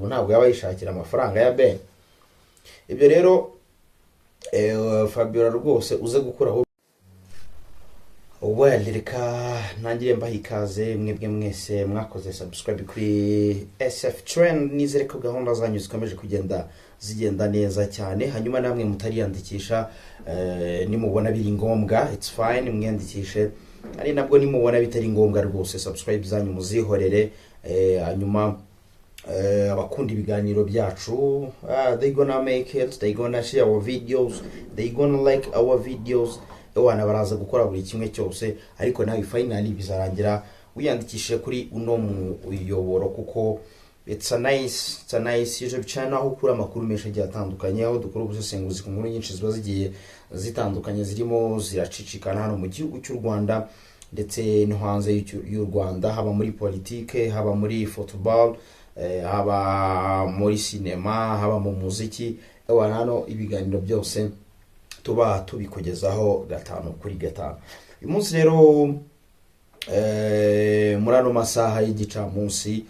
ntabwo yaba yishakira amafaranga ya Ben. Ibyo rero Fabiola rwose uze gukuraho reka ntangire mbaha ikaze mwebwe mwese mwakoze subscribe kuri SF Trend. Nizere ko gahunda zanyu zikomeje zigenda neza cyane. Hanyuma namwe mutariyandikisha nimubona biri ngombwa it's fine, mwiyandikishe. Ari nabwo nimubona bitari ngombwa rwose subscribe zanyu muzihorere. Hanyuma abakunda ibiganiro byacu they gonna make it, they gonna share our videos, they gonna like our videos. Wana baraza gukora buri kimwe cyose, ariko nawe finally bizarangira wiyandikishe kuri uno muyoboro, kuko it's a nice YouTube channel aho ukura amakuru menshi agiye atandukanye, aho dukora ubusesenguzi ku nkuru nyinshi ziba zigiye zitandukanye zirimo ziracicikana hano mu gihugu cy'u Rwanda ndetse no hanze y'u Rwanda, haba muri politike, haba muri football, haba muri cinema, haba mu muziki. Wana hano ibiganiro byose tuba tubikugezaho 5/5. Uyu munsi rero muri ano masaha y'igicamunsi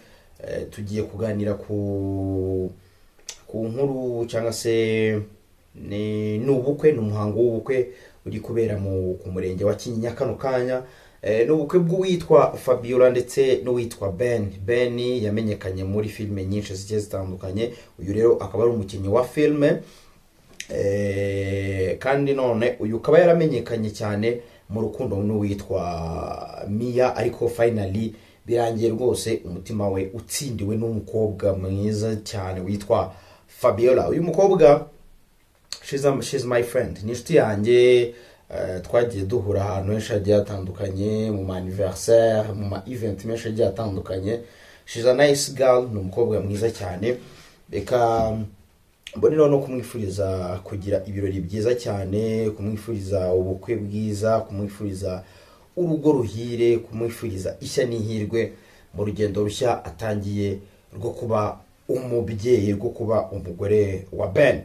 tugiye kuganira ku nkuru cyangwa se n'ubukwe, n'umuhango w'ubukwe uri kubera ku murenge wa Kinyinya kano kanya. N'ubukwe bw'uwitwa Fabiola ndetse n'uwitwa Ben yamenyekanye muri filime nyinshi zigiye zitandukanye. Uyu rero akaba ari umukinnyi wa filime, kandi none uyu akaba yaramenyekanye cyane mu rukundo n'uwitwa Mia, ariko finally birangiye rwose umutima we utsindiwe n'umukobwa mwiza cyane witwa Fabiola. Uyu mukobwa she's my friend, ni inshuti yanjye. Twagiye duhura ahantu henshi hagiye hatandukanye, mu anniversaire, mu event menshi hagiye hatandukanye. She's a nice girl, ni umukobwa mwiza cyane. Reka mbonera no kumwifuriza kugira ibirori byiza cyane, kumwifuriza ubukwe bwiza, kumwifuriza urugo ruhire, kumwifuriza ishya n'ihirwe mu rugendo rushya atangiye rwo kuba umubyeyi, rwo kuba umugore wa Ben.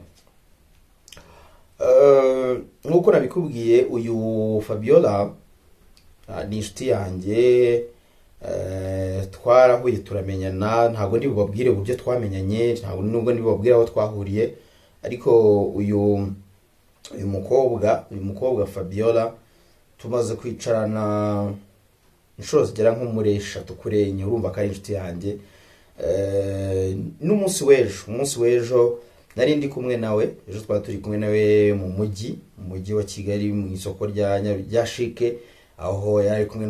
Nkuko nabikubwiye, uyu Fabiola ni inshuti yanjye, twarahuye turamenyana. Ntabwo ndi bubabwire uburyo twamenyanye, ntabwo nubwo ndi bubabwire aho twahuriye, ariko uyu mukobwa Fabiola tumaze kwicarana inshuro zigera nko muri 3 kuri enye. Urumva ko ari inshuti yanjye. N'umunsi w'ejo nari ndi kumwe nawe, ejo twari turi kumwe nawe mu mujyi wa Kigali, mu isoko rya Shike, aho yari kumwe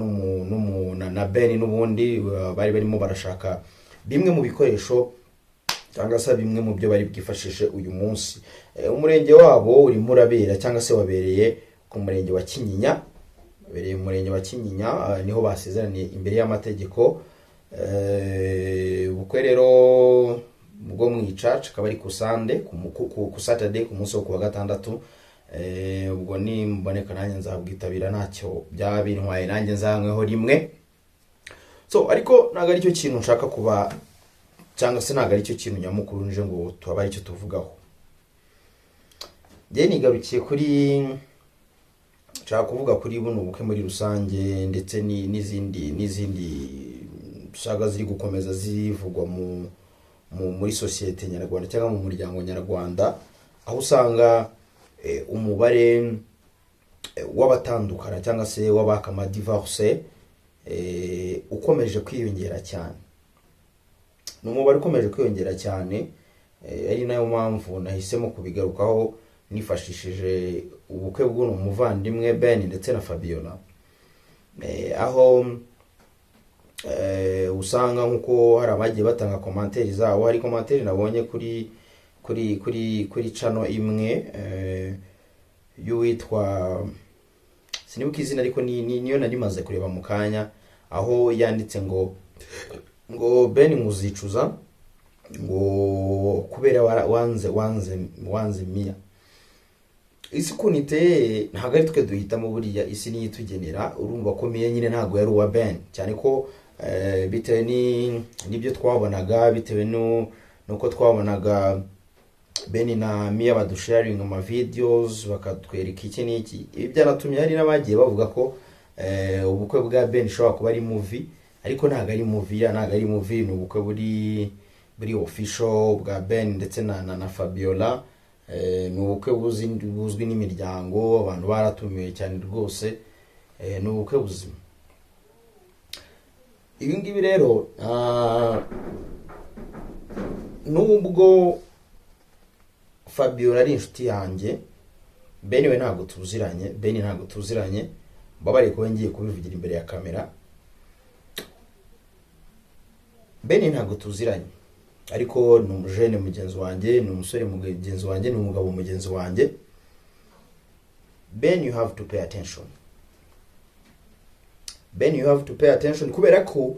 na Ben n'ubundi bari barimo barashaka bimwe mu bikoresho cyangwa se bimwe mu byo bari bwifashishe uyu munsi. Umurenge wabo uri murabera cyangwa se wabereye ku murenge wa Kinyinya, niho basezeraniye imbere y'amategeko. Ubukwe rero bwo mu church akaba ari ku Sunday, ku Saturday, ku munsi wo kuwa gatandatu. Ubwo ni mboneka nanjye nzabwitabira, ntacyo byaba bintwaye, nanjye nzanyweho rimwe. So ariko ntago ari cyo kintu nshaka kuba, cyangwa se ntago ari cyo kintu nyamukuru nje ngo tubaye icyo tuvugaho. Je nigarukiye kuri nshaka kuvuga kuri buno ubukwe muri rusange, ndetse n'izindi saga ziri gukomeza zivugwa muri societe nyarwanda cyangwa mu muryango nyarwanda, aho usanga umubare w'abatandukana cyangwa se w'abakama divorce ukomeje kwiyongera cyane. N'umubare ukomeje kwiyongera cyane, ari nayo mpamvu nahisemo kubigarukaho nifashishije ubukwe bw'uno muvandimwe Ben ndetse na Fabiola. Aho usanga nkuko hari abagiye batanga commentaire zabo. Hari commentaire nabonye kuri channel imwe y'uwitwa sinibuka izina, ariko niyo narimaze kureba mu kanya, aho yanditse ngo Ben muzicuza ngo kubera wanze Mia. Isi kunite ntago ari twe duhitamo, buriya isi niyo itugenera. Urumva ko Mia nyine ntago yari uwa Ben, cyane ko bitewe n'ibyo twabonaga, bitewe nuko twabonaga Ben na Mia badusharing ama videos, bakatwereka iki n'iki. Ibi byanatumye hari n'abagiye bavuga ko ubukwe bwa Ben shobora kuba ari movie, ariko ntago ari movie, ni ubukwe buri official bwa Ben ndetse na Fabiola. Ni ubukwe buzwi n'imiryango, abantu baratumiwe cyane rwose. Ni ubukwe buzima. Ibi ngibi rero nubwo Fabiola ari inshuti yanjye, Ben we ntabwo tuziranye, babari ko ngiye kubivugira imbere ya kamera. Ben ntabwo tuziranye, ariko ni umujene mugenzi wanjye, ni umusore mugenzi wanjye, ni umugabo mugenzi wanjye. Ben, you have to pay attention. Ben, you have to pay attention, kubera ko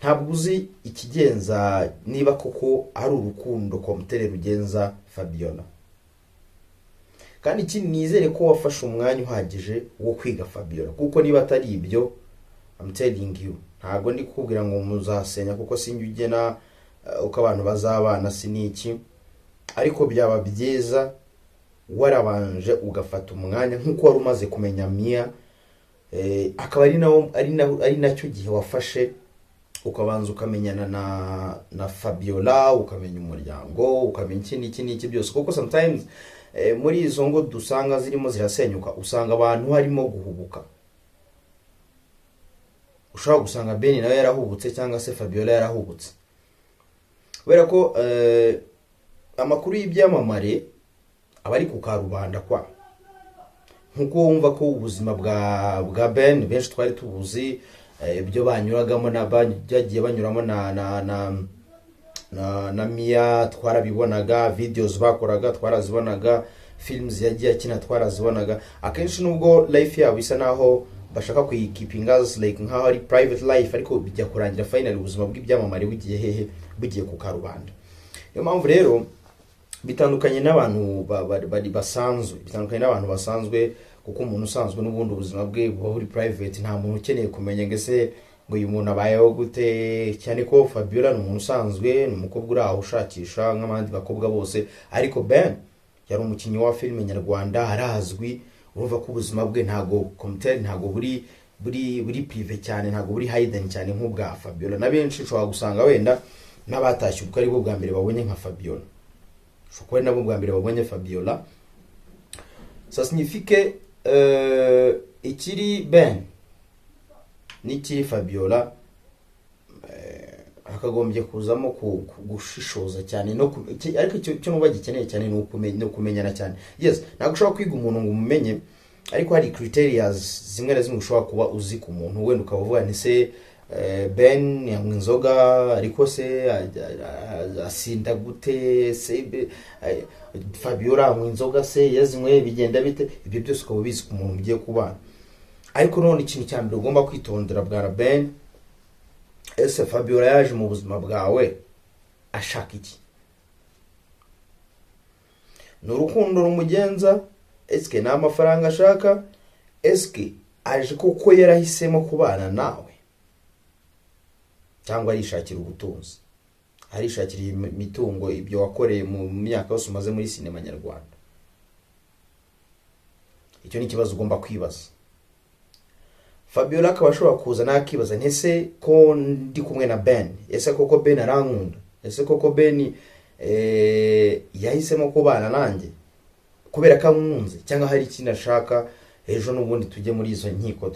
ntabwo uzi ikigenza niba koko ari urukundo kwa mutere rugenza Fabiola. Kandi ikindi nizere ko wafashe umwanya uhagije wo kwiga Fabiola, kuko niba atari ibyo, I'm telling you, ntabwo ndi kukubwira ngo muzasenya kuko sinjye ugena uko abantu bazabana siniki, ariko byaba byiza warabanje ugafata umwanya nkuko wari umaze kumenya Mia, akaba ari nacyo gihe wafashe ukabanza ukamenyana na Fabiola, ukamenya umuryango, ukamenya iki byose, kuko sometimes muri izo ngo dusanga zirimo zirasenyuka usanga abantu harimo guhubuka. Ushobora gusanga Ben nawe yarahubutse cyangwa se Fabiola yarahubutse, kubera ko amakuru y'ibyamamare aba ari ku karubanda kwa, nkuko wumva ko ubuzima bwa Ben benshi twari tubuzi, ibyo banyuragamo byagiye banyuramo na Mia twarabibonaga, videos bakoraga twarazibonaga, films yagiye akina twarazibonaga. Akenshi nubwo life yabo isa naho bashaka kuyikeeping us like nkaho ari private life, ariko bijya kurangira finally ubuzima bw'ibyamamare bugiye ku karubanda. Niyo mpamvu rero bitandukanye n'abantu basanzwe, kuko umuntu usanzwe n'ubundi ubuzima bwe buba buri private, nta muntu ukeneye kumenya ngese ngo uyu muntu abayeho gute, cyane ko Fabiola ni umuntu usanzwe, ni umukobwa uri aho ushakisha nk'abandi bakobwa bose. Ariko Ben yari umukinnyi wa filime nyarwanda, arazwi, urumva ko ubuzima bwe ntago commentary, ntago buri prive cyane, ntago buri hidden cyane nk'ubwa Fabiola. Na benshi ushobora gusanga wenda n'abatashye ubwo ari bwo bwa mbere babonye nka Fabiola, ushobora nabo bwa mbere babonye Fabiola. Ça signifie ikiri Ben n'ikiri Fabiola hakagombye kuzamo gushishoza cyane, ariko icyo nuba gikeneye cyane ni ukumenyana cyane. Yes, ntabwo ushobora kwiga umuntu ngo umumenye, ariko hari criteria zimwe na zimwe ushobora kuba uzi ku muntu, wenda ukaba uvuga ni se Ben yanywa inzoga, ariko se asinda gute, se Fabiola anywa inzoga, se yazinywe bigenda bite, ibyo byose ukaba ubizi ku muntu mugiye kubana. Ariko none ikintu cya mbere ugomba kwitondera bwa Ben, ese Fabiola yaje mu buzima bwawe ashaka iki? Ni urukundo rumugenza? Eske ni amafaranga ashaka? Eske aje kuko yarahisemo kubana nawe, cyangwa arishakira ubutunzi, arishakira imitungo, ibyo wakoreye mu myaka yose umaze muri sinema nyarwanda? Icyo ni ikibazo ugomba kwibaza. Fabiola akaba ashobora kuza nakibaza, ntese ko ndi kumwe na Ben, ese koko Ben arankunda, ese koko Ben yahisemo kubana nanjye kubera ko amunze, cyangwa hari ikindi ashaka? Ejo n'ubundi tujye muri izo nkiko,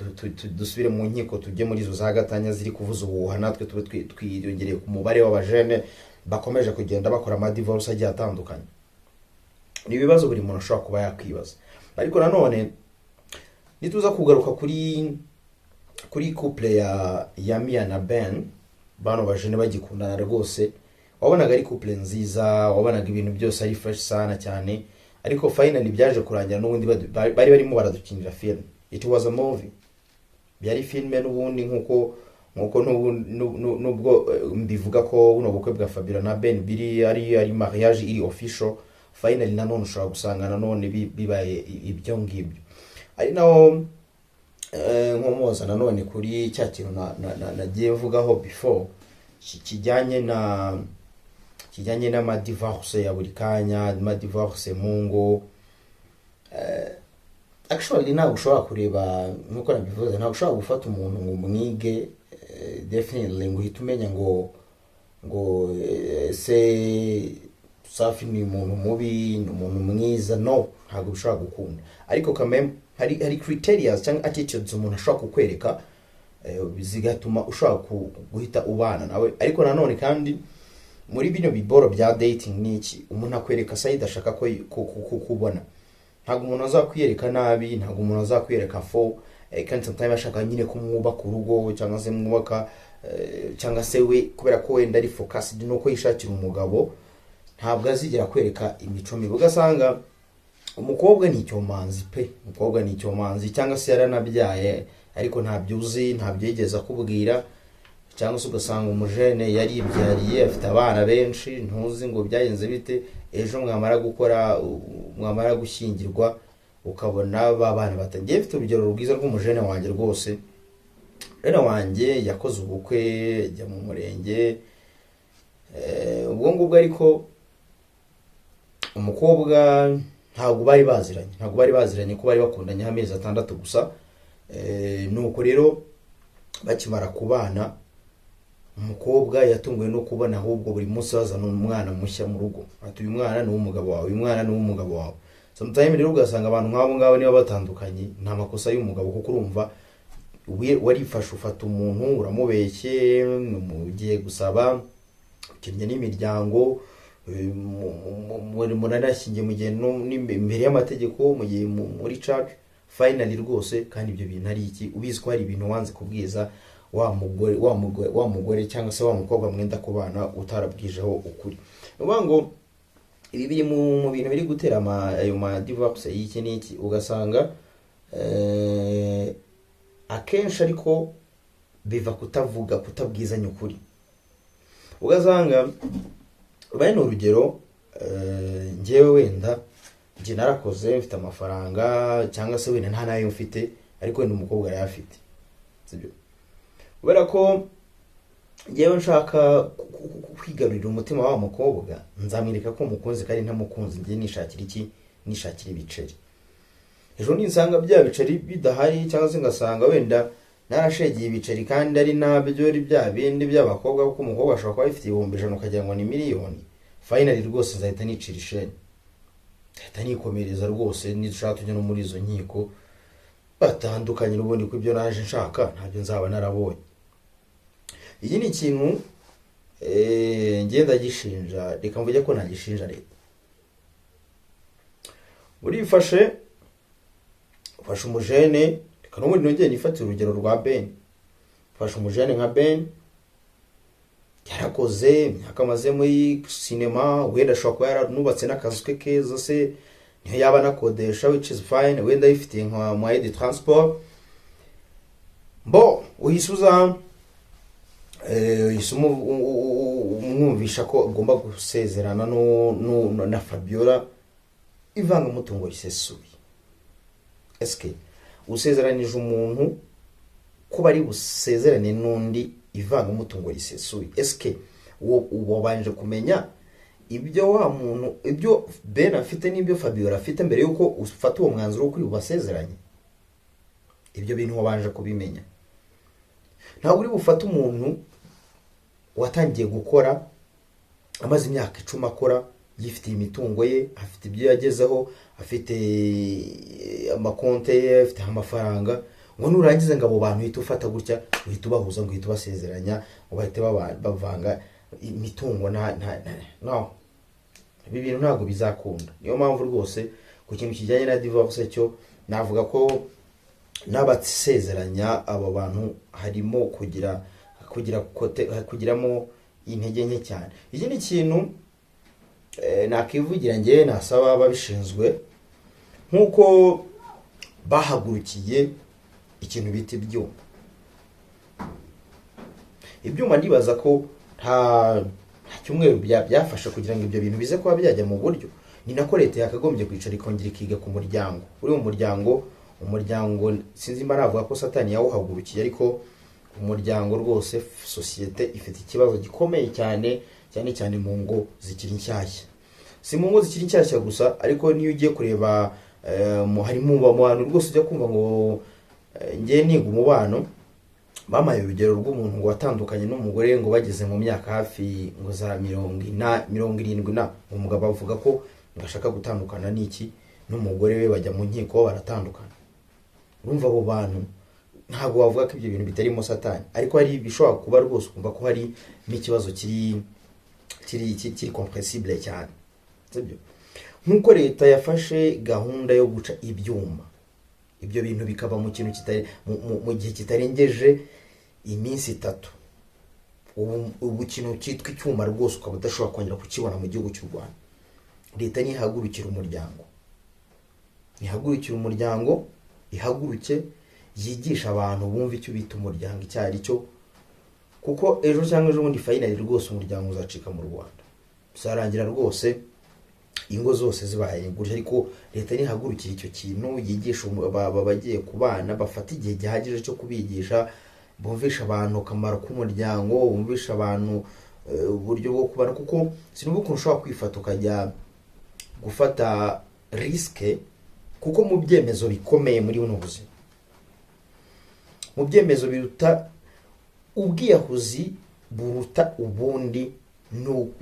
dusubire mu nkiko, tujye muri izo za gatanya ziri kuvuza ubuhuha, natwe tube twiyongereye ku mubare w'abajene bakomeje kugenda bakora ama divorce agiye atandukanye. Ni ibibazo buri muntu ashobora kuba yakwibaza. Ariko nanone nituza kugaruka kuri couple ya Mia na Ben, bano bajene bagikundana rwose, wabonaga ari couple nziza, wabonaga ibintu byose ari fresh sana cyane, ariko finally byaje kurangira n'ubundi bari barimo baradukinira film. It was a movie, byari filme n'ubundi nkuko nubwo mbivuga ko buno bukwe bwa Fabiola na Ben biri ari mariage iri official, finally nanone ushobora gusanga nanone bibaye ibyo ngibyo. Ari naho nkomoza nanone kuri cya kintu nagiye mvugaho before, kijyanye n'ama divorce ya buri kanya, ama divorce mu ngo. Actually ntabwo ushobora kureba nkuko nabivuze, ntabwo ushobora gufata umuntu ngo umwige definitely ngo uhite umenya ngo ngo se Safi ni umuntu mubi, ni umuntu mwiza, no, ntabwo bishobora gukunda. Ariko kameme hari criteria cyangwa attitudes umuntu ashobora kukwereka zigatuma ushobora guhita ubana nawe. Ariko nanone kandi muri bino biboro bya dating niki umuntu akwereka side ashaka ko kubona. Ntabwo umuntu azakwiyereka nabi, ntabwo umuntu azakwiyereka fo kandi sometimes ashaka nyine kumwubaka urugo cyangwa se mwubaka cyangwa se we kubera ko wenda ari focused no ko yishakira umugabo, ntabwo azigera kwereka imico mibi. Ugasanga umukobwa ni icyomanzi pe, umukobwa ni icyomanzi cyangwa se yaranabyaye ariko ntabyo uzi, ntabyo yigeze akubwira, cyangwa se ugasanga umujene yaribyariye afite abana benshi, ntuzi ngo byagenze bite, ejo mwamara gushyingirwa ukabona babana batangiye. Mfite urugero rwiza rw'umujene wanjye rwose. Rena wanjye yakoze ubukwe ajya mu murenge, ubwo ngubwo ariko umukobwa ntabwo bari baziranye ko bari bakundanye amezi 6 gusa. Nuko rero bakimara kubana umukobwa yatunguwe no kubona ahubwo buri munsi bazana umwana mushya mu rugo, ati uyu mwana ni umugabo wawe, uyu mwana ni umugabo wawe. Sometimes rero ugasanga abantu nk'abo ngabo niba batandukanye nta makosa y'umugabo, kuko urumva warifashe ufata umuntu uramubeshye, mugiye gusaba ukinnye n'imiryango, munanashingiye mu gihe imbere y'amategeko, mu gihe muri church finally rwose. Kandi ibyo bintu ari iki? Ubizi ko hari ibintu wanze kubwiza wa mugore cyangwa se wa mukobwa mwenda kubana utarabwijeho ukuri. Nuvuga ngo ibi biri mu bintu biri gutera ayo ma divorce y'iki n'iki. Ugasanga akenshi ariko biva kutabwizanya ukuri. Ugasanga bane urugero, ngewe wenda nje narakoze mfite amafaranga cyangwa se wenda nta nayo mfite, ariko wenda umukobwa yari afite, sibyo? Kubera ko ngewe nshaka kwigarurira umutima wa mukobwa, nzamwereka ko mukunze kandi ntamukunze, ngiye nishakira ibiceri. Ejo ninsanga bya biceri bidahari, cyangwa se ngasanga wenda narashegeye ibiceri kandi ari nabyo ari bya bindi by'abakobwa, kuko umukobwa ashobora kuba afite 100,000 ukagira ngo ni miliyoni, finally rwose nzahita nicira isheni, nzahita nikomereza rwose. Nidushaka tujya no muri izo nkiko batandukanye, n'ubundi ko ibyo naje nshaka ntabyo nzaba narabonye. Iki ni ikintu ngenda gishinja, reka mvuge ko nagishinja leta. Urifashe ufashe umujene, reka no muri nongeye nifatira urugero rwa Ben. Ufashe umujene nka Ben, yarakoze imyaka amaze muri cinema, wenda ashobora kuba yaranubatse n'akazu ke keza se, niyo yaba nakodesha, which is fine, wenda yifitiye nka moyen de transport. Uhisuza umwumvisha ko agomba gusezerana na Fabiola ivanga umutungo risesuye. Eske usezeranije umuntu ko bari busezerane n'undi ivanga umutungo risesuye, eske uwo banje kumenya ibyo wa muntu, ibyo Ben afite n'ibyo Fabiola afite mbere yuko ufata uwo mwanzuro kuri ubasezeranye? Ibyo bintu wabanje kubimenya. Ntabwo uri bufata umuntu watangiye gukora amaze imyaka 10 akora, yifitiye imitungo ye, afite ibyo yagezeho, afite amakonte ye, afite amafaranga, ngo nurangize ngo abo bantu uhita ufata gutya, uhita ubahuza, ngo uhita ubasezeranya, ubahite bavanga imitungo. No, ibi bintu ntabwo bizakunda. Niyo mpamvu rwose ku kintu kijyanye na divorce cyo navuga ko n'abasezeranya abo bantu harimo kugiramo intege nke cyane. Iki ni ikintu nakivugira ngewe nasaba babishinzwe, nkuko bahagurukiye ikintu bita ibyuma. Ndibaza ko nta cyumweru byafasha kugira ngo ibyo bintu bize kuba byajya mu buryo. Ni nako leta yakagombye kwicara ikongera ikiga ku muryango. Uri umuryango sinzi mba navuga ko Satani yawuhagurukiye, ariko umuryango rwose, societe ifite ikibazo gikomeye cyane mu ngo zikiri nshyashya. Si mu ngo zikiri nshyashya gusa, ariko niyo ugiye kureba harimo abantu rwose ujya kumva ngo ngiye niga umubano, bamaye urugero rw'umuntu ngo watandukanye n'umugore ngo bageze mu myaka hafi ngo za 70 na umugabo avuga ko ngashaka gutandukana n'iki n'umugore we, bajya mu nkiko baratandukana. Urumva abo bantu ntabwo wavuga ko ibyo bintu bitarimo satani, ariko hari bishobora kuba rwose ukumva ko hari n'ikibazo kiri compressible cyane. Sibyo? Nkuko leta yafashe gahunda yo guca ibyuma, ibyo bintu bikaba mu kintu kitari mu gihe kitarengeje iminsi 3, ubu kintu cyitwa icyuma rwose ukaba udashobora kongera kukibona mu gihugu cy'u Rwanda. Leta nihagurukira umuryango, ihaguruke yigisha abantu bumva icyo bita umuryango icyo ari cyo, kuko ejo cyangwa ejo bundi finally rwose umuryango uzacika mu Rwanda, uzarangira rwose ingo zose zibaye gutya. Ariko leta nihagurukira icyo kintu, yigisha bagiye kubana, bafata igihe gihagije cyo kubigisha, bumvisha abantu akamaro k'umuryango, bumvisha abantu uburyo bwo kubana, kuko sinumva ukuntu ushobora kwifata ukajya gufata riske, kuko mu byemezo bikomeye muri buno buzima, mu byemezo biruta ubwiyahuzi buruta ubundi no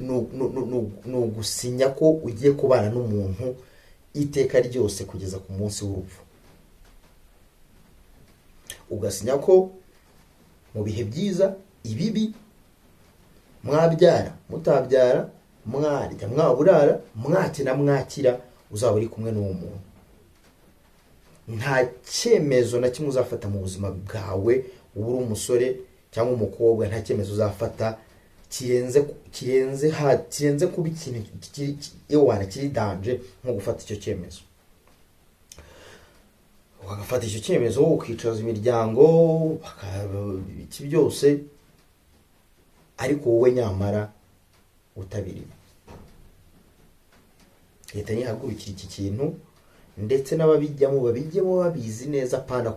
gusinya ko ugiye kubana n'umuntu iteka ryose kugeza ku munsi w'urupfu, ugasinya ko mu bihe byiza ibibi, mwabyara mutabyara, mwarya mwaburara, mwakina mwakira, uzaba uri kumwe n'uwo muntu. Nta cyemezo na kimwe uzafata mu buzima bwawe uri umusore cyangwa umukobwa, nta cyemezo uzafata kirenze kuba ikintu kiri danje nko gufata icyo cyemezo. Wagafata icyo cyemezo ukicaza imiryango iki byose, ariko wowe nyamara utabirimo. Leta nihagurukira iki kintu, ndetse n'ababijyamo babizi neza, pana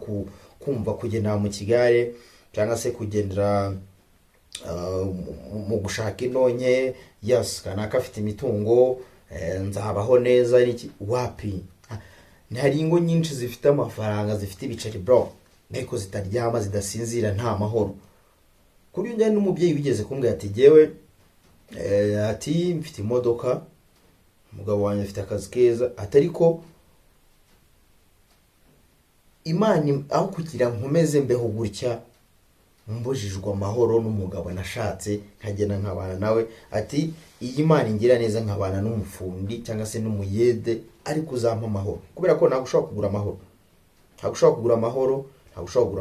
kumva kugendera mu kigare cyangwa se kugendera mu gushaka inonye, yes kanaka afite imitungo, nzabaho neza n'iki, wapi. Hari ingo nyinshi zifite amafaranga, zifite ibiceri bro, ariko zitaryama, zidasinzira, nta mahoro. Kuri njye n'umubyeyi bigeze kumbwira ati jewe ati mfite imodoka, umugabo wanjye afite akazi keza, atariko Imana aho kugira nkomeze mbeho gutya, mbujijwe amahoro n'umugabo nashatse nkagenda nkabana nawe, ati iyi Imana ingira neza nkabana n'umufundi cyangwa se n'umuyede, ariko uzampa amahoro, kubera ko ntabwo ushobora kugura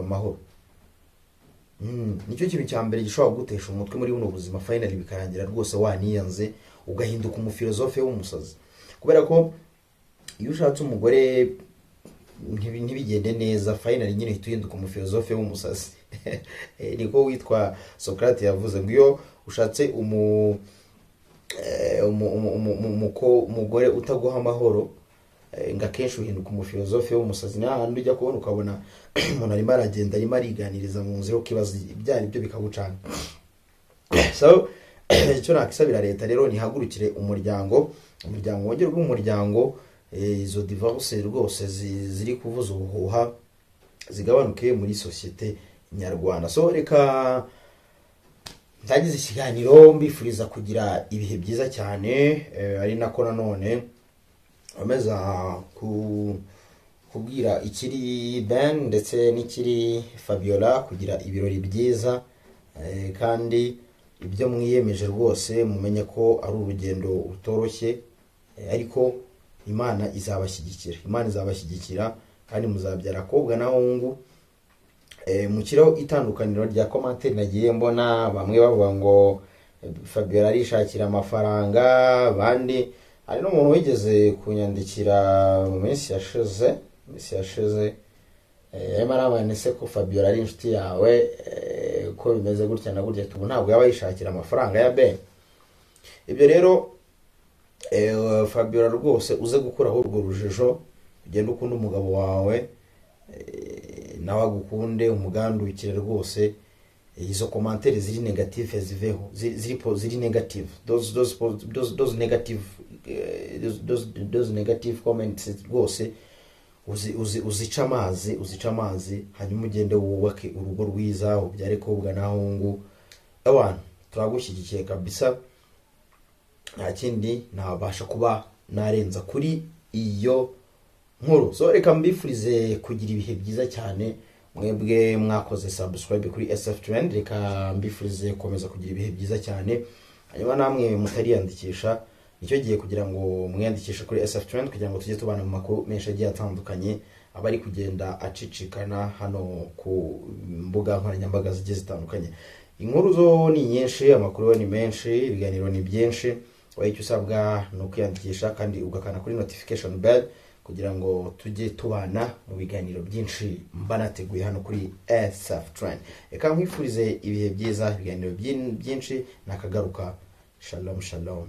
amahoro. Nicyo kintu cya mbere gishobora gutesha umutwe muri buno buzima, finally bikarangira rwose waniyanze, ugahinduka umufilozofe w'umusazi. Kubera ko iyo ushatse umugore ntibigende neza, finally nyine hituhinduka umufilozofe w'umusazi. Niko witwa Socrates yavuze ngo iyo ushatse umugore utaguha amahoro, nga kenshi uhinduka umufilozofe w'umusazi. N'ahandi ujya kubona ukabona umuntu arimo aragenda arimo ariganiriza mu nzira, ukibaza ibyari byo bikagucana. So icyo nakisabira leta rero, nihagurukire umuryango wongere umuryango, izo divorce rwose ziri kuvuza ubuhuha zigabanuke muri societe nyarwanda. So reka ndagize ikiganiro mbifuriza kugira ibihe byiza cyane, ari nako nanone ameza kubwira ikiri Ben ndetse n'ikiri Fabiola kugira ibirori byiza, kandi ibyo mwiyemeje rwose mumenye ko ari urugendo utoroshye, ariko Imana izabashyigikira kandi muzabyara akobwa na hungu. Mukiraho itandukaniro rya commentaire nagiye mbona, bamwe bavuga ngo Fabiola arishakira amafaranga, abandi hari n'umuntu wigeze kunyandikira mu minsi yashize yarimo arabana se ko Fabiola ari inshuti yawe, ko bimeze gutya na gutya, tubu ntabwo yaba yishakira amafaranga ya Ben. Ibyo rero Fabiola rwose uze gukuraho urwo rujijo, ugenda ukunda umugabo wawe, nawe agukunde, umugandukire rwose. Izo commentaire ziri negative ziveho, ziri negative, those negative comments rwose uzica amazi hanyuma ugende wubake urugo rwiza ubyare kobwa nahungu. Abantu turagushyigikiye kabisa, nta kindi nabasha kuba narenza kuri iyo nkuru. So reka mbifurize kugira ibihe byiza cyane mwebwe mwakoze subscribe kuri SF Trend. Reka mbifurize komeza kugira ibihe byiza cyane, hanyuma namwe mutariyandikisha nicyo gihe kugira ngo mwiyandikishe kuri SF Trend kugira ngo tujye tubana mu makuru menshi agiye atandukanye abari kugenda acicikana hano ku mbuga nkoranyambaga zigiye zitandukanye. Inkuru zo ni nyinshi, amakuru ni menshi, ibiganiro ni byinshi. Icyo usabwa ni ukwiyandikisha kandi ugakana kuri notification bell kugira ngo tujye tubana mu biganiro byinshi mba nateguye hano kuri SF Trend. Reka nkwifurize ibihe byiza, ibiganiro byinshi nakagaruka. Shalom shalom.